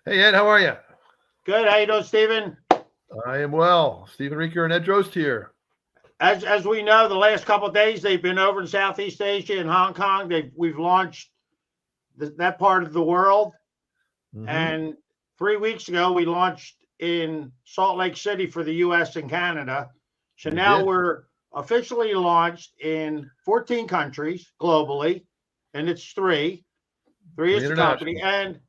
Hey, Ed, how are you? Good. How you doing, Stephen? I am well. Stephen Rieker and Ed Drost here. As we know, the last couple of days they've been over in Southeast Asia and Hong Kong. We've launched that part of the world, Mm-hmm. and 3 weeks ago we launched in Salt Lake City for the U.S. and Canada. So We now did. we're officially launched in 14 countries globally, and it's three Three is the company, international. and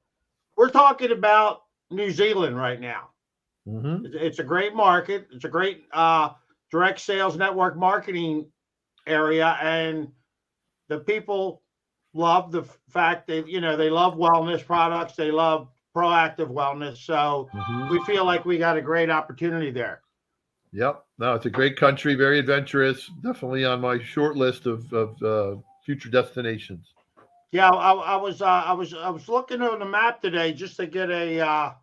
we're talking about New Zealand right now. Mm-hmm. It's a great market. It's a great direct sales network marketing area, and the people love the fact that they love wellness products. They love proactive wellness. So Mm-hmm. we feel like we got a great opportunity there. Yep. No, it's a great country, very adventurous. Definitely on my short list of future destinations. Yeah, I was looking on the map today just to get a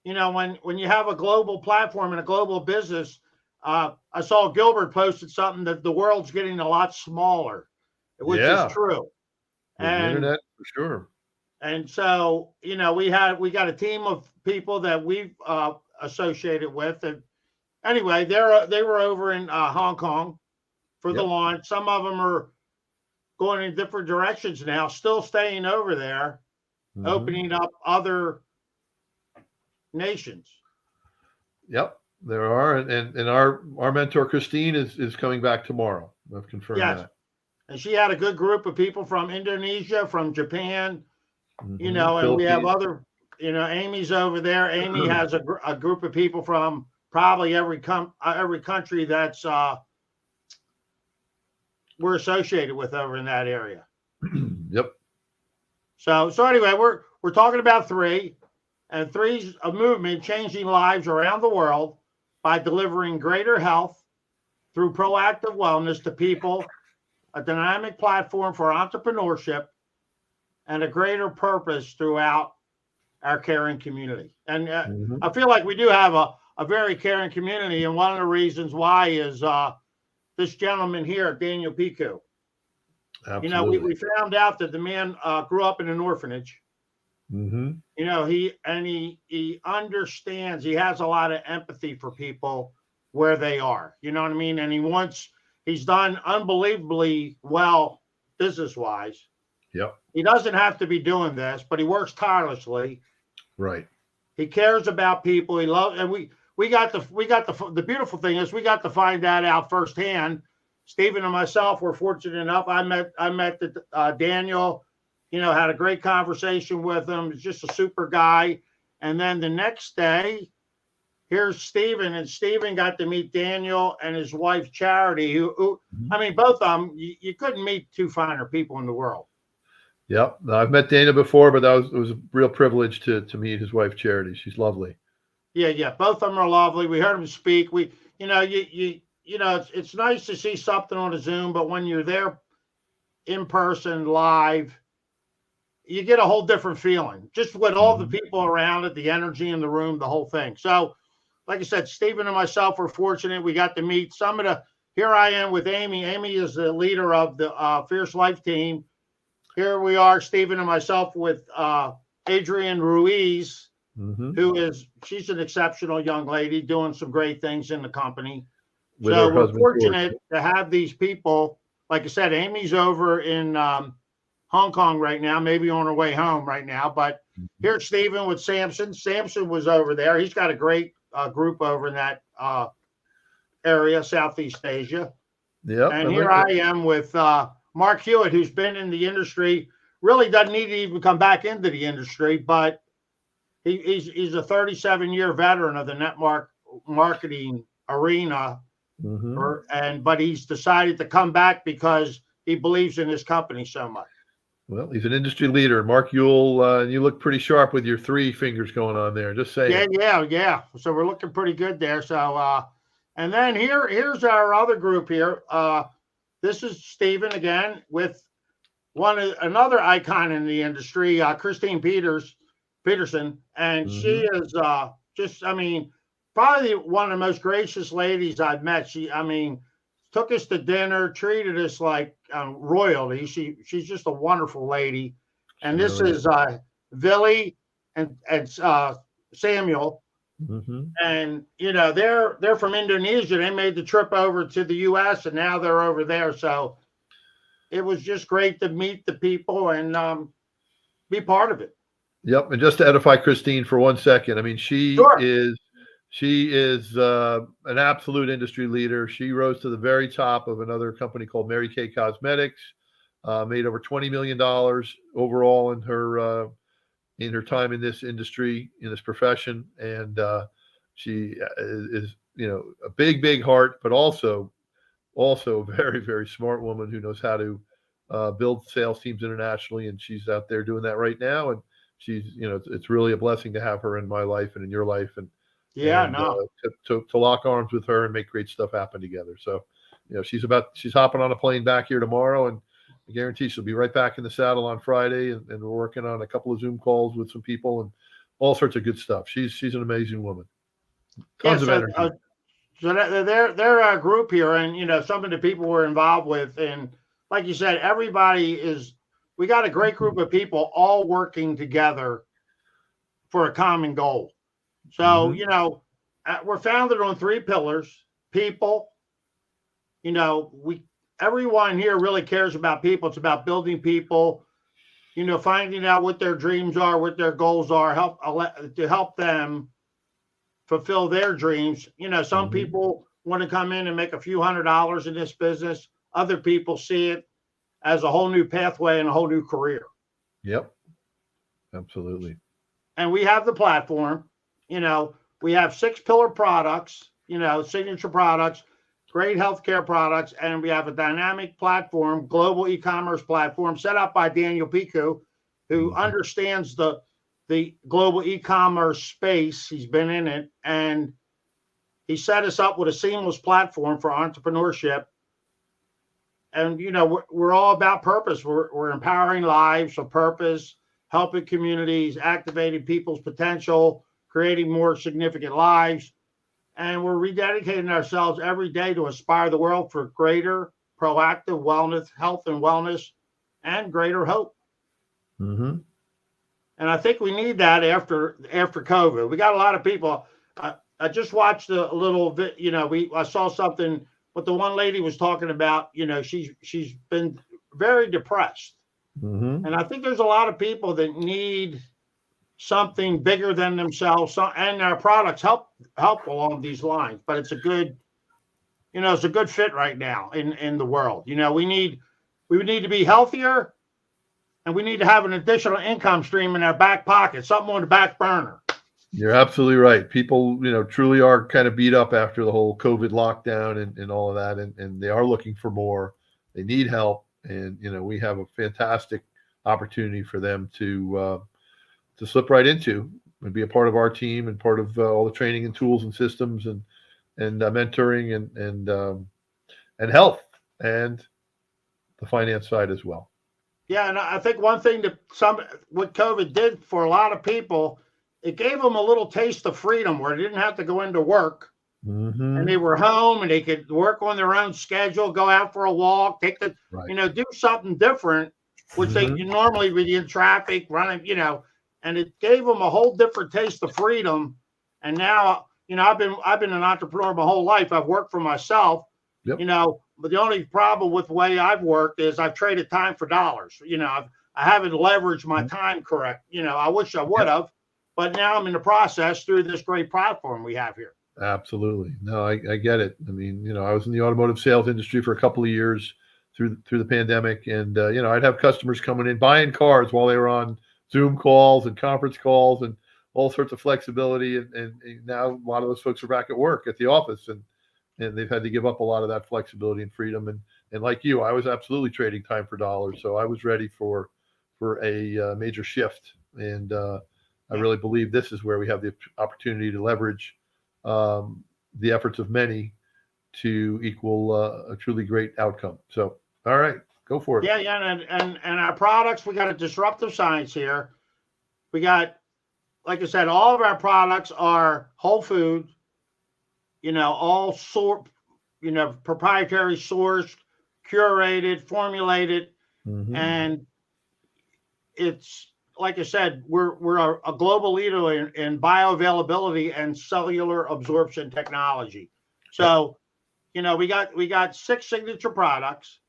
when you have a global platform and a global business. I saw Gilbert posted something that the world's getting a lot smaller, which is Yeah, true. with the And internet for sure. so we got a team of people that we've associated with. And anyway, they were over in Hong Kong for the Yep. launch. Some of them are going in different directions now, still staying over there, Mm-hmm. opening up other nations. Yep. There are, and our mentor Christine is coming back tomorrow. I've confirmed Yes, that. and she had a good group of people from Indonesia, from Japan, Mm-hmm. and we have Philippines. other, Amy's over there. Amy has a group of people from probably every country that's we're associated with over in that area. Yep. So anyway, we're talking about and three's a movement changing lives around the world by delivering greater health through proactive wellness to people, a dynamic platform for entrepreneurship, and a greater purpose throughout our caring community. And Mm-hmm. I feel like we do have a very caring community, and one of the reasons why is this gentleman here, Daniel Piku. Absolutely. We found out that the man grew up in an orphanage. Mm-hmm. He understands. He has a lot of empathy for people where they are. You know what I mean? And he's done unbelievably well business wise. Yep. He doesn't have to be doing this, but he works tirelessly. Right. He cares about people. He loves, and the beautiful thing is we got to find that out firsthand. Stephen and myself were fortunate enough. I met Daniel. Had a great conversation with him. He's just a super guy. And then the next day, here's Stephen, and Stephen got to meet Daniel and his wife Charity. Who Mm-hmm. I mean, both of them. You couldn't meet two finer people in the world. Yep. No, I've met Dana before, but it was a real privilege to meet his wife Charity. She's lovely. Yeah. Both of them are lovely. We heard them speak. It's nice to see something on a Zoom, but when you're there in person, live, you get a whole different feeling. Just with all the Mm-hmm. people around it, the energy in the room, the whole thing. So, like I said, Stephen and myself were fortunate. We got to meet some of the. Here I am with Amy. Amy is the leader of the Fierce Life team. Here we are, Stephen and myself, with Adrienne Ruiz, Mm-hmm. she's an exceptional young lady doing some great things in the company. With So her we're husband George. fortunate to have these people. Like I said, Amy's over in Hong Kong right now, maybe on her way home right now. But Mm-hmm. here's Stephen with Samson. Samson was over there. He's got a great group over in that area, Southeast Asia. Yep. And here I am with Mark Hewitt, who's been in the industry, really doesn't need to even come back into the industry, but he's a 37-year veteran of the network marketing arena. Mm-hmm. But he's decided to come back because he believes in his company so much. Well, he's an industry leader. Mark Ewell, you look pretty sharp with your three fingers going on there. Just saying. Yeah. So we're looking pretty good there. So, and then here's our other group here. This is Stephen again with another icon in the industry, Christine Peterson, and Mm-hmm. she is probably one of the most gracious ladies I've met. Took us to dinner, treated us like royalty. She's just a wonderful lady. She And this really is. is Villy. and Samuel. Mm-hmm. And they're from Indonesia. They made the trip over to the U.S. and now they're over there. So it was just great to meet the people and be part of it. Yep. And just to edify Christine for 1 second, I mean, Sure. she is an absolute industry leader. She rose to the very top of another company called Mary Kay Cosmetics, made over $20 million overall in her time in this industry, in this profession. And she is, a big heart, but also a very, very smart woman who knows how to build sales teams internationally. And she's out there doing that right now. And she's, it's really a blessing to have her in my life and in your life, and Yeah, no. to lock arms with her and make great stuff happen together. So, she's hopping on a plane back here tomorrow, and I guarantee she'll be right back in the saddle on Friday. And we're working on a couple of Zoom calls with some people and all sorts of good stuff. She's an amazing woman. Tons of energy. So they're a group here, and some of the people we're involved with, and like you said, we got a great group of people all working together for a common goal. So we're founded on 3 pillars: people. Everyone here really cares about people. It's about building people. Finding out what their dreams are, what their goals are, to help them fulfill their dreams. Some people want to come in and make a few $100s in this business. Other people see it as a whole new pathway and a whole new career. Yep. Absolutely. And we have the platform. We have 6 pillar products, signature products, great healthcare products, and we have a dynamic platform, global e-commerce platform set up by Daniel Piku, who understands the global e-commerce space. He's been in it, and he set us up with a seamless platform for entrepreneurship. And we're all about purpose. We're empowering lives for purpose, helping communities, activating people's potential, creating more significant lives. And we're rededicating ourselves every day to inspire the world for greater proactive wellness, health and wellness, and greater hope. Mm-hmm. And I think we need that after COVID. We got a lot of people. I just watched a little bit. I saw something. What the one lady was talking about. She's been very depressed, and I think there's a lot of people that need something bigger than themselves, and our products help along these lines. But it's a good fit right now in the world. We need to be healthier, and we need to have an additional income stream in our back pocket, something on the back burner. You're absolutely right. People, truly are kind of beat up after the whole COVID lockdown and all of that, and they are looking for more. They need help, and we have a fantastic opportunity for them to slip right into and be a part of our team and part of all the training and tools and systems and mentoring and health and the finance side as well. Yeah, and I think one thing what COVID did for a lot of people, it gave them a little taste of freedom where they didn't have to go into work, and they were home and they could work on their own schedule, go out for a walk, do something different, which they normally would be in traffic running, and it gave them a whole different taste of freedom. And now, I've been an entrepreneur my whole life. I've worked for myself, but the only problem with the way I've worked is I've traded time for dollars. I haven't leveraged my time correct. I wish I would have, but now I'm in the process through this great platform we have here. Absolutely. No, I get it. I mean, I was in the automotive sales industry for a couple of years through the pandemic, and I'd have customers coming in buying cars while they were on Zoom calls and conference calls and all sorts of flexibility. And now a lot of those folks are back at work at the office, and they've had to give up a lot of that flexibility and freedom. And like you, I was absolutely trading time for dollars. So I was ready for a major shift. And I really believe this is where we have the opportunity to leverage the efforts of many to equal a truly great outcome. So, all right. Go for it. Yeah, and our products, we got a disruptive science here. We got, like I said, all of our products are whole food, all proprietary sourced, curated, formulated, and it's like I said, we're a global leader in bioavailability and cellular absorption technology. So, we got 6 signature products.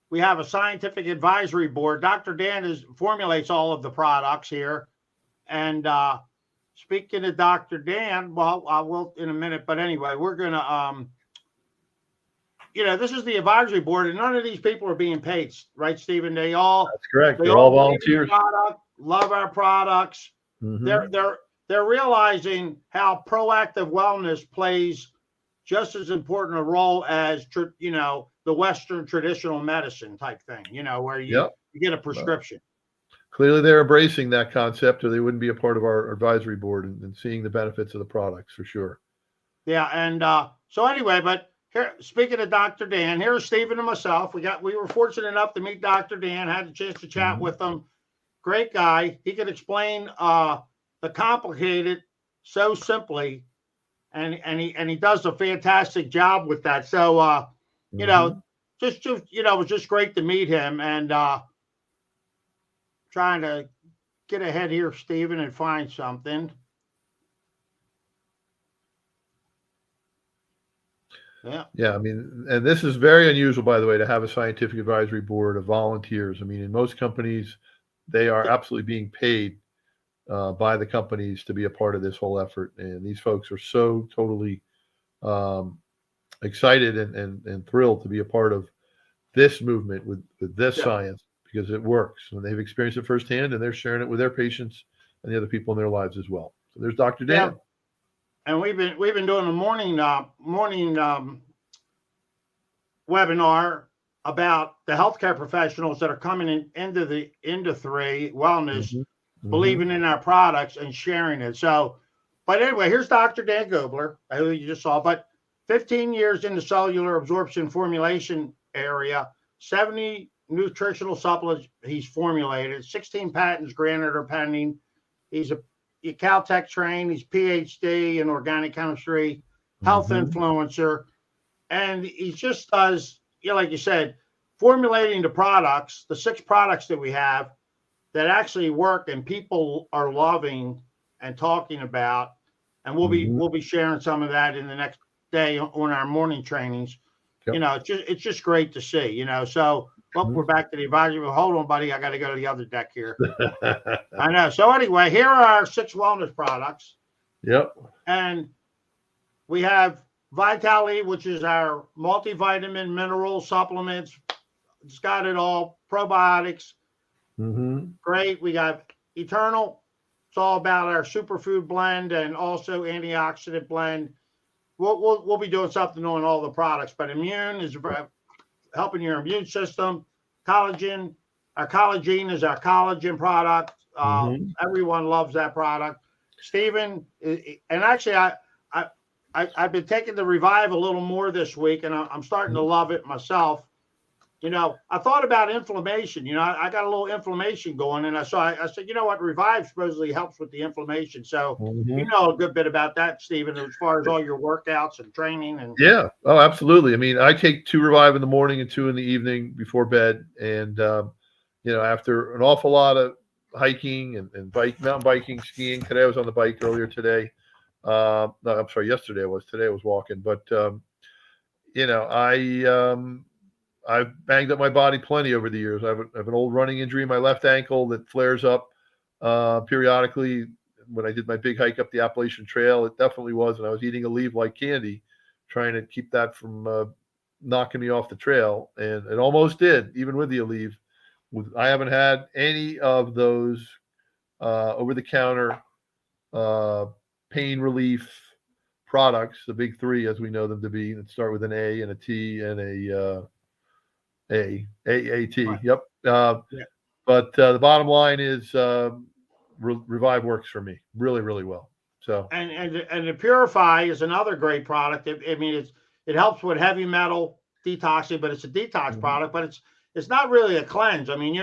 We have a scientific advisory board. Dr. Dan formulates all of the products here. And speaking of Dr. Dan, well, I will in a minute. But anyway, we're gonna this is the advisory board, and none of these people are being paid, right, Stephen? That's correct. They're all volunteers. Love our products. Mm-hmm. They're realizing how proactive wellness plays just as important a role as the Western traditional medicine type thing. Where you get a prescription. Clearly, they're embracing that concept, or they wouldn't be a part of our advisory board and seeing the benefits of the products for sure. Yeah, and so anyway, but here, speaking of Dr. Dan, here's Stephen and myself. We were fortunate enough to meet Dr. Dan. Had a chance to chat with him. Great guy. He can explain the complicated so simply, and he does a fantastic job with that. So just it was just great to meet him. And trying to get ahead here, Stephen, and find something. Yeah. I mean, and this is very unusual, by the way, to have a scientific advisory board of volunteers. I mean, in most companies, they are absolutely being paid by the companies to be a part of this whole effort. And these folks are so totally excited and thrilled to be a part of this movement with this science, because it works. And they've experienced it firsthand, and they're sharing it with their patients and the other people in their lives as well. So there's Dr. Dan. Yeah. And we've been doing a morning webinar about the healthcare professionals that are coming into the industry wellness, believing in our products and sharing it. So, but anyway, here's Dr. Dan Gobler, who you just saw. But 15 years in the cellular absorption formulation area, 70 nutritional supplements he's formulated, 16 patents granted or pending. He's a Caltech trained, he's PhD in organic chemistry, health influencer, and he just does, like you said, formulating the products, the 6 products that we have that actually work and people are loving and talking about. And we'll be sharing some of that in the next day on our morning trainings. Yep. It's just great to see, So we're back to the advisory. Hold on, buddy. I got to go to the other deck here. I know. So anyway, here are our 6 wellness products. Yep. And we have Vitality, which is our multivitamin, mineral supplements. It's got it all. Probiotics. Great. We got Eternal. It's all about our superfood blend and also antioxidant blend. We'll be doing something on all the products, but Immune is helping your immune system. Collagen, our Collagen is our collagen product. Everyone loves that product. Stephen, and actually, I've been taking the Revive a little more this week, and I'm starting to love it myself. I thought about inflammation. I got a little inflammation going, and I said, what, Revive supposedly helps with the inflammation. So a good bit about that, Stephen, as far as all your workouts and training. And oh, absolutely. I mean, I take 2 Revive in the morning and 2 in the evening before bed, and after an awful lot of hiking and mountain biking, skiing. Today I was on the bike earlier today. No, I'm sorry, yesterday I was. Today I was walking, but I've banged up my body plenty over the years. I have an old running injury in my left ankle that flares up periodically. When I did my big hike up the Appalachian Trail, it definitely was. And I was eating Aleve like candy, trying to keep that from knocking me off the trail. And it almost did, even with the Aleve. I haven't had any of those over-the-counter pain relief products, the big 3 as we know them to be, that start with an A and a T and a AAT. Right. Yep. But the bottom line is Revive works for me really, really well. So and the Purify is another great product. It helps with heavy metal detoxing, but it's a detox product, but it's not really a cleanse. I mean,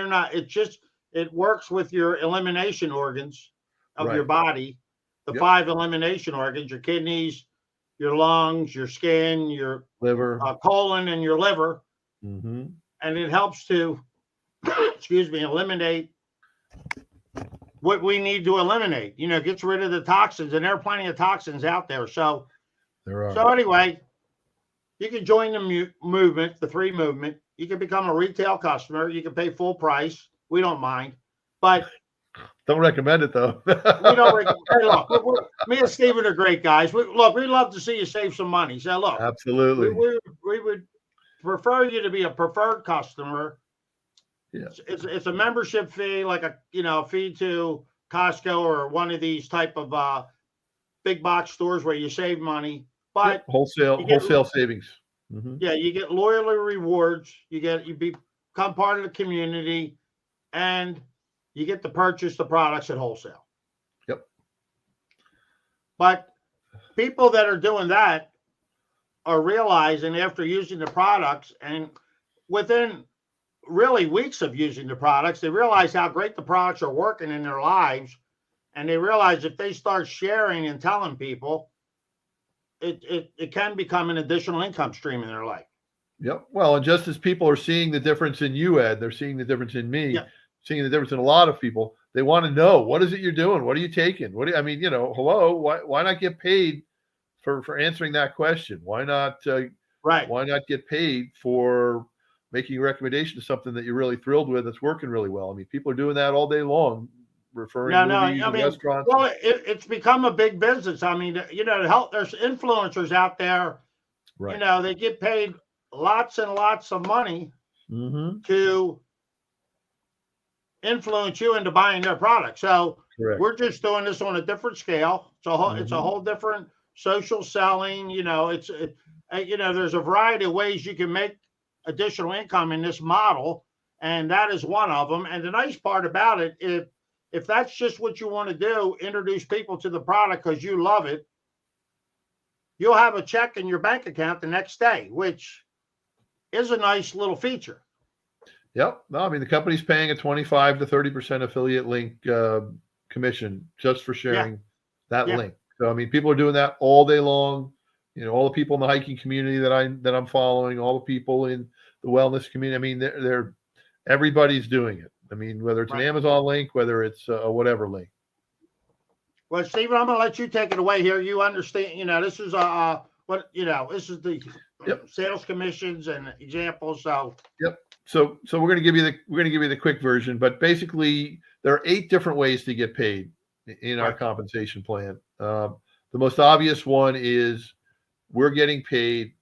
it works with your elimination organs of your body, the 5 elimination organs, your kidneys, your lungs, your skin, your liver, colon, and your liver. And it helps to, eliminate what we need to eliminate. Gets rid of the toxins, and there are plenty of toxins out there. So anyway, you can join the movement, the free movement. You can become a retail customer. You can pay full price. We don't mind, but don't recommend it though. we don't recommend. Hey, look, me and Steven are great guys. We'd love to see you save some money. So look, absolutely, we would prefer you to be a preferred customer. Yeah, it's a membership fee, like a fee to Costco or one of these type of big box stores where you save money. But wholesale savings. Mm-hmm. Yeah, you get loyalty rewards. You become part of the community, and you get to purchase the products at wholesale. Yep. But people that are doing that are realizing after using the products, and within really weeks of using the products, they realize how great the products are working in their lives. And they realize if they start sharing and telling people, it can become an additional income stream in their life. Yep. Well, and just as people are seeing the difference in you, Ed, they're seeing the difference in me, Yep. Seeing the difference in a lot of people. They want to know, what is it you're doing? What are you taking? Hello, why not get paid for answering that question? Why not Why not get paid for making a recommendation to something that you're really thrilled with that's working really well? I mean, people are doing that all day long, referring movies and restaurants. Well, it's become a big business. I mean, there's influencers out there. Right. They get paid lots and lots of money to influence you into buying their product. So Correct. We're just doing this on a different scale. It's a whole different social selling. There's a variety of ways you can make additional income in this model, and that is one of them. And the nice part about it, if that's just what you want to do, introduce people to the product because you love it, you'll have a check in your bank account the next day, which is a nice little feature. Yep. No, I mean, the company's paying a 25 to 30% affiliate link commission just for sharing that link. So, I mean, people are doing that all day long. All the people in the hiking community that I'm following, all the people in the wellness community. I mean, everybody's doing it. I mean, whether it's an Amazon link, whether it's a whatever link. Well, Stephen, I'm going to let you take it away here. You understand, this is this is the sales commissions and examples. So So we're going to give you the quick version, but basically there are 8 different ways to get paid in our compensation plan. The most obvious one is we're getting paid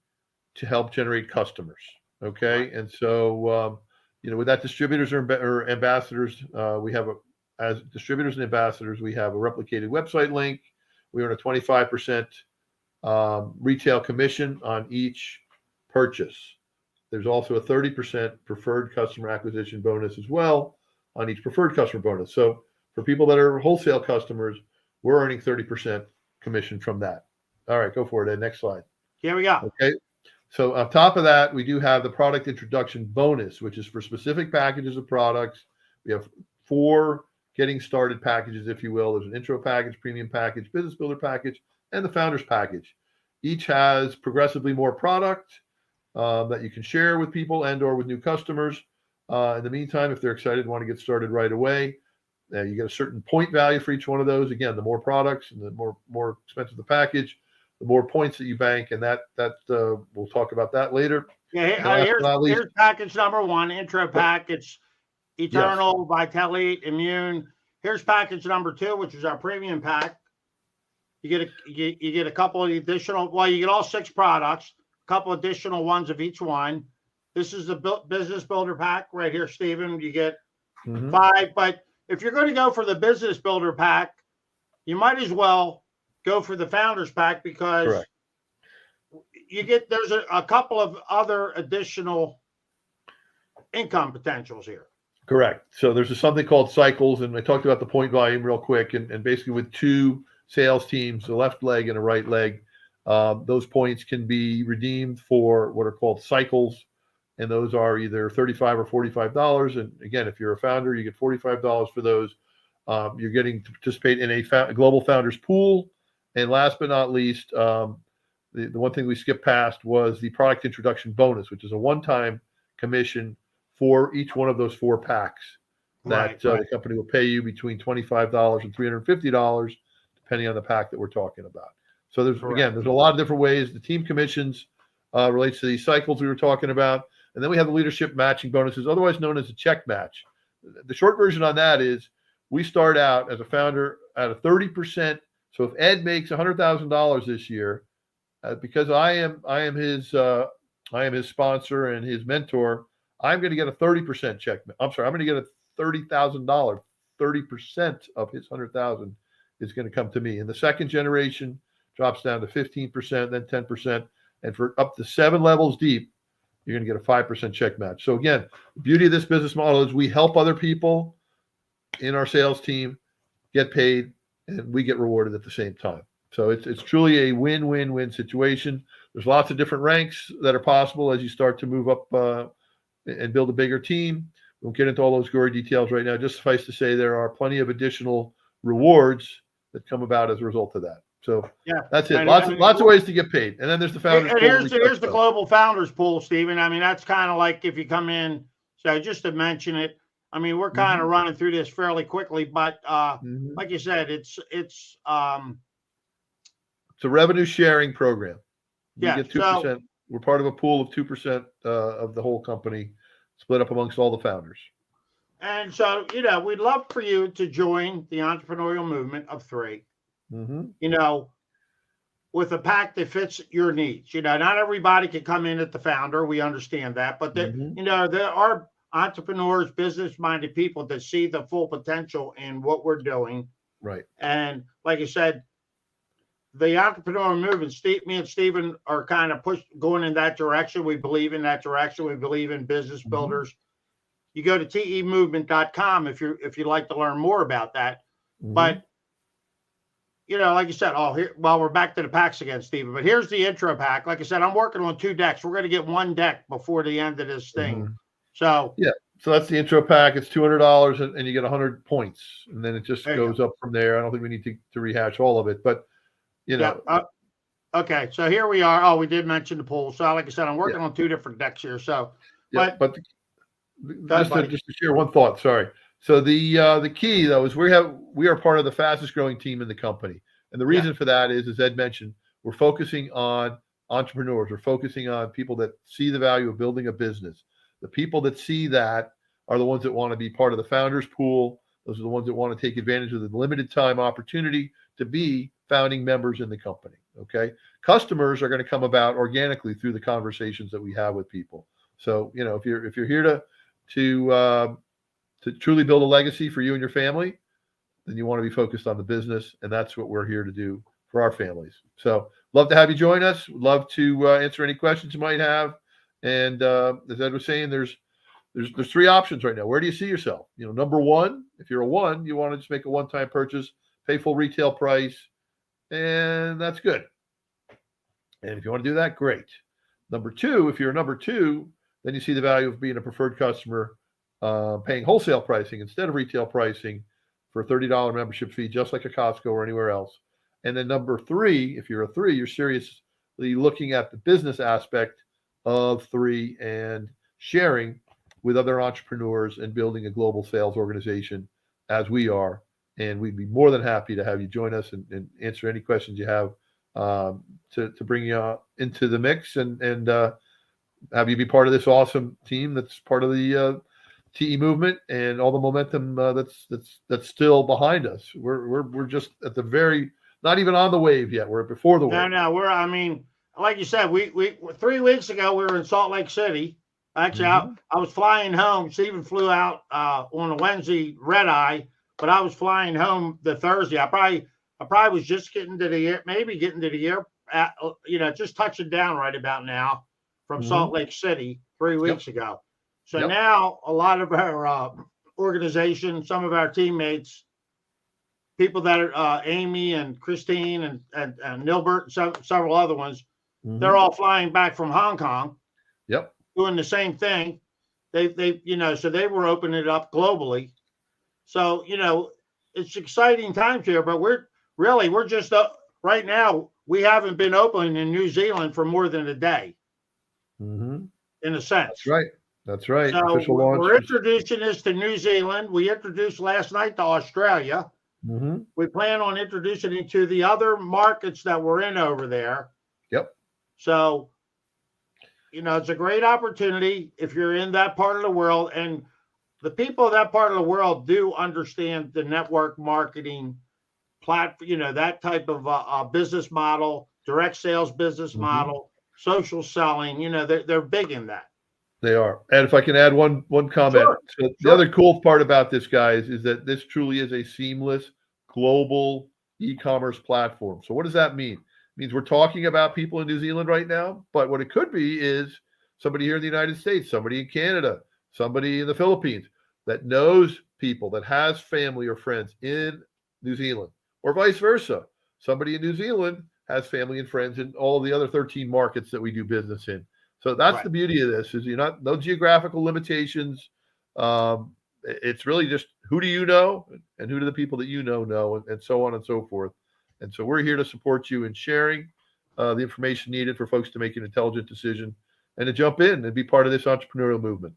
to help generate customers. Okay. And so, with that, distributors or ambassadors, we have as distributors and ambassadors, we have a replicated website link. We earn a 25% retail commission on each purchase. There's also a 30% preferred customer acquisition bonus as well on each preferred customer bonus. So for people that are wholesale customers, we're earning 30% commission from that. All right, go for it, Ed. Next slide. Here we go. Okay. So on top of that, we do have the product introduction bonus, which is for specific packages of products. We have 4 getting started packages, if you will. There's an intro package, premium package, business builder package, and the founders package. Each has progressively more product that you can share with people and or with new customers. In the meantime, if they're excited and want to get started right away, you get a certain point value for each one of those. Again, the more products and the more expensive the package, the more points that you bank, and that we'll talk about that later. Yeah, here's package number 1, intro package, Eternal, Vitality, Immune. Here's package number 2, which is our premium pack. You get a couple of additional. Well, you get all 6 products, a couple additional ones of each one. This is the business builder pack right here, Stephen. You get 5, but if you're going to go for the business builder pack, you might as well go for the founders pack because there's a couple of other additional income potentials here. Correct. So there's something called cycles, and I talked about the point volume real quick, and basically with 2 sales teams, a left leg and a right leg, those points can be redeemed for what are called cycles, and those are either $35 or $45. And again, if you're a founder, you get $45 for those. You're getting to participate in a global founders pool. And last but not least, the one thing we skipped past was the product introduction bonus, which is a one-time commission for each one of those 4 packs. that the company will pay you between $25 and $350, depending on the pack that we're talking about. So there's a lot of different ways. The team commissions relates to these cycles we were talking about. And then we have the leadership matching bonuses, otherwise known as a check match. The short version on that is we start out as a founder at a 30%. So if Ed makes $100,000 this year, because I am his sponsor and his mentor, I'm going to get a 30% check. I'm sorry, I'm going to get a $30,000. 30% of his 100,000 is going to come to me. And the second generation drops down to 15%, then 10%, and for up to 7 levels deep, you're going to get a 5% check match. So again, the beauty of this business model is we help other people in our sales team get paid, and we get rewarded at the same time. So it's truly a win-win-win situation. There's lots of different ranks that are possible as you start to move up and build a bigger team. We won't get into all those gory details right now. Just suffice to say there are plenty of additional rewards that come about as a result of that. So that's it. Lots of ways to get paid. And then there's the founders pool. Here's the global founders pool, Stephen. I mean, that's kind of like if you come in. So just to mention it, I mean, we're kind of running through this fairly quickly, but like you said, it's a revenue sharing program. You get 2%. So, we're part of a pool of 2% of the whole company, split up amongst all the founders. And so, we'd love for you to join the entrepreneurial movement of 3. With a pack that fits your needs. Not everybody can come in at the founder. We understand that, but there are entrepreneurs, business-minded people that see the full potential in what we're doing. Right. And like I said, the entrepreneurial movement, me and Stephen are kind of going in that direction. We believe in that direction. We believe in business builders. You go to temovement.com if you'd like to learn more about that. But like you said, we're back to the packs again, Stephen. But here's the intro pack. Like I said, I'm working on 2 decks. We're going to get 1 deck before the end of this thing. So so that's the intro pack. It's $200 and you get 100 points, and then it just goes up from there. I don't think we need to rehash all of it, but okay. So here we are. Oh, we did mention the pool. So like I said, I'm working on 2 different decks here. So, just to share one thought. Sorry. So the key though is we are part of the fastest growing team in the company. And the reason for that is, as Ed mentioned, we're focusing on entrepreneurs. We're focusing on people that see the value of building a business. The people that see that are the ones that want to be part of the founders pool. Those are the ones that want to take advantage of the limited time opportunity to be founding members in the company. Okay. Customers are going to come about organically through the conversations that we have with people. So, if you're here to truly build a legacy for you and your family, then you want to be focused on the business, and that's what we're here to do for our families. So love to have you join us. Love to answer any questions you might have. And as Ed was saying, there's 3 options right now. Where do you see yourself? Number 1, if you're a 1, you want to just make a one-time purchase, pay full retail price, and that's good. And if you want to do that, great. Number 2, if you're a number 2, then you see the value of being a preferred customer, paying wholesale pricing instead of retail pricing for a $30 membership fee, just like a Costco or anywhere else. And then number 3, if you're a 3, you're seriously looking at the business aspect of 3 and sharing with other entrepreneurs and building a global sales organization as we are. And we'd be more than happy to have you join us and answer any questions you have to bring you into the mix and have you be part of this awesome team that's part of the TE movement and all the momentum that's still behind us. We're just at the very, not even on the wave yet. We're before the wave. No, like you said, we 3 weeks ago we were in Salt Lake City. Actually, I was flying home. Stephen flew out on a Wednesday red eye, but I was flying home the Thursday. I probably was just getting to the air, just touching down right about now from Salt Lake City 3 weeks ago. So now a lot of our organization, some of our teammates, people that are Amy and Christine and Nilbert and several other ones, they're all flying back from Hong Kong. Yep. Doing the same thing. They so they were opening it up globally. So, it's exciting times here, but we're just right now, we haven't been open in New Zealand for more than a day. In a sense. That's right. So Official launch. we're introducing this to New Zealand. We introduced last night to Australia. Mm-hmm. We plan on introducing it to the other markets that we're in over there. Yep. So, it's a great opportunity if you're in that part of the world. And the people of that part of the world do understand the network marketing platform, that type of business model, direct sales business model, social selling. They're big in that. They are. And if I can add one comment. Sure. So the other cool part about this, guys, is that this truly is a seamless global e-commerce platform. So what does that mean? It means we're talking about people in New Zealand right now, but what it could be is somebody here in the United States, somebody in Canada, somebody in the Philippines that knows people, that has family or friends in New Zealand, or vice versa. Somebody in New Zealand has family and friends in all the other 13 markets that we do business in. So that's the beauty of this, is no geographical limitations. It's really just who do you know and who do the people that you know, and so on and so forth. And so we're here to support you in sharing the information needed for folks to make an intelligent decision and to jump in and be part of this entrepreneurial movement.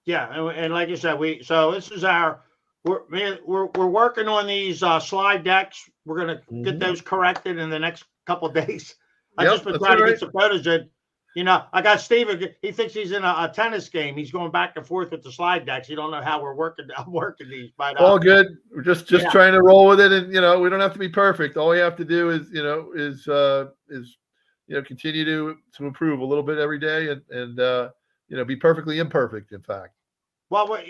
Yeah, and like you said, so this is we're working on these slide decks. We're gonna get those corrected in the next couple of days. I just been trying to get some photos in. I got Steven. He thinks he's in a tennis game. He's going back and forth with the slide decks. You don't know how I'm working these. But all good. We're just trying to roll with it, and we don't have to be perfect. All we have to do is continue to improve a little bit every day, and be perfectly imperfect. In fact. Well, we're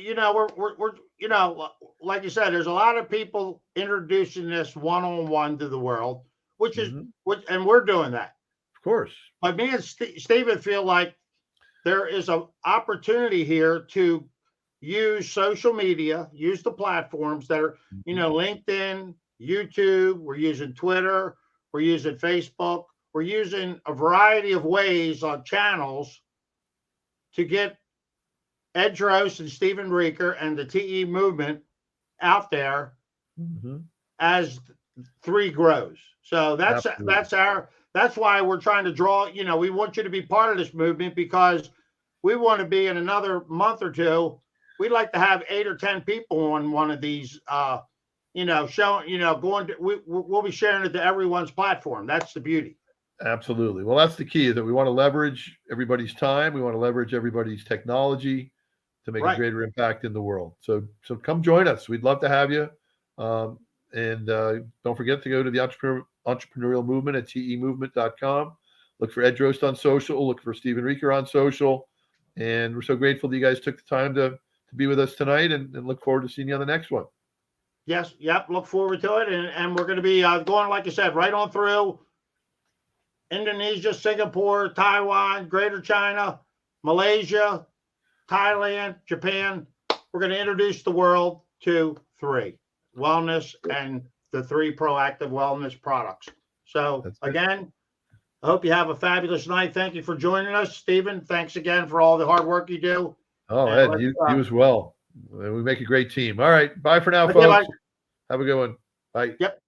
like you said, there's a lot of people introducing this one-on-one to the world, and we're doing that. Of course. But me and Stephen feel like there is an opportunity here to use social media, use the platforms that are, LinkedIn, YouTube, we're using Twitter, we're using Facebook, we're using a variety of ways on channels to get Ed Drost and Stephen Rieker and the TE movement out there as 3 grows. So that's why we're trying to draw, we want you to be part of this movement, because we want to be in another month or two. We'd like to have 8 or 10 people on one of these, we'll be sharing it to everyone's platform. That's the beauty. Absolutely. Well, that's the key, is that we want to leverage everybody's time. We want to leverage everybody's technology to make a greater impact in the world. So come join us. We'd love to have you. And don't forget to go to the entrepreneurial movement at temovement.com. Look for Ed Drost on social. Look for Stephen Rieker on social. And we're so grateful that you guys took the time to be with us tonight, and look forward to seeing you on the next one. Yes. Yep. Look forward to it. And we're going to be going, like I said, right on through Indonesia, Singapore, Taiwan, Greater China, Malaysia, Thailand, Japan. We're going to introduce the world to 3 wellness and the 3 proactive wellness products. So again, I hope you have a fabulous night. Thank you for joining us, Stephen. Thanks again for all the hard work you do. Oh, Ed, you as well. We make a great team. All right. Bye for now, folks. Have a good one. Bye. Yep.